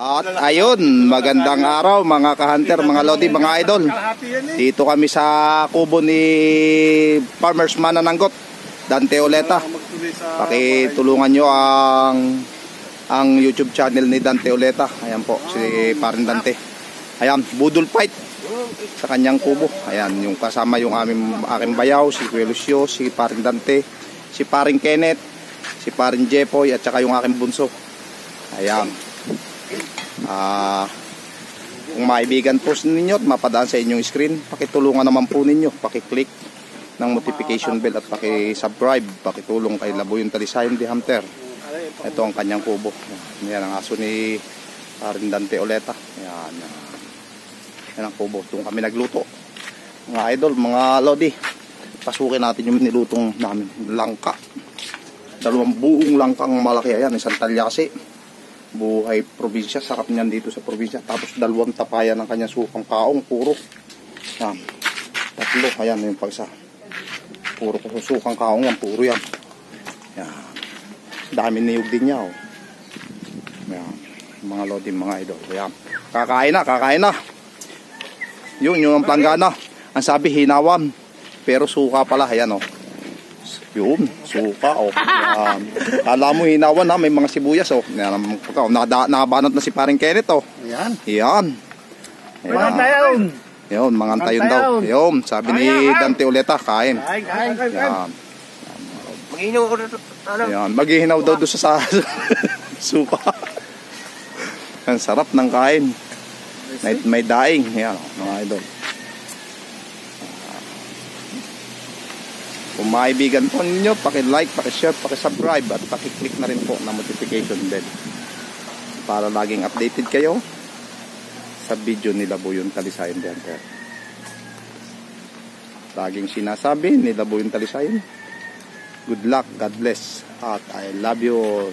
At ayun, magandang araw mga ka-hunter, mga lodi, mga idol. Dito kami sa kubo ni Farmers Manananggot, Dante Oleta. Pakitulungan nyo ang YouTube channel ni Dante Oleta. Ayan po, si Paring Dante. Ayan, budol fight sa kanyang kubo. Ayan, yung kasama yung aking bayaw, si Kuya Lucio, si Paring Dante, si Paring Kenneth, si Paring Jepoy, at saka yung aking bunso. Ayan. Kung maibigan po ninyo at mapadaan sa inyong screen, pakitulungan naman po ninyo, pakiclick ng notification bell at pakisubscribe, pakitulong kay Laboy yung Talisayan the Hunter. Ito ang kanyang kubo. Yan ang aso ni Paring Dante Oleta. Yan ang kubo. Doon kami nagluto, mga idol, mga lodi. Pasukin natin yung nilutong namin, langka. 2 buong langkang malaki. Ayan, isang talyasi, buhay probinsya, sarap niyan dito sa probinsya. Tapos 2 tapayan ng kanyang sukang kaong, puro. Yan, 3, ayan yung pagsa. Puro sukang kaong yan, puro yan. Yan, dami niyog din niya, oh. Yan, mga lodi, mga idol. Yan, kakain na. Yun ang planggana. Ang sabi hinawan, pero suka pala. Ayan, oh. Yun, suka, oh. Kala mo hinawan, ha, may mga sibuyas, oh. Nakabanat na si Paring Kenneth, oh. Yan. Mga tayon. Yun, mga tayon daw. Yun, sabi ni Dante Oleta, kain. Yan. Maghihinaw ko dito. Yan, maghihinaw daw doon sa suka. Ang sarap ng kain. May daing. Yan, mga idol. Kung maibigan po ninyo, paki-like, paki-share, paki-subscribe at paki-click na rin po na notification bell para laging updated kayo sa video ni Laboy yung Talisayan the Hunter. Laging sinasabi ni Laboy yung Talisayan, good luck, God bless, at I love you all.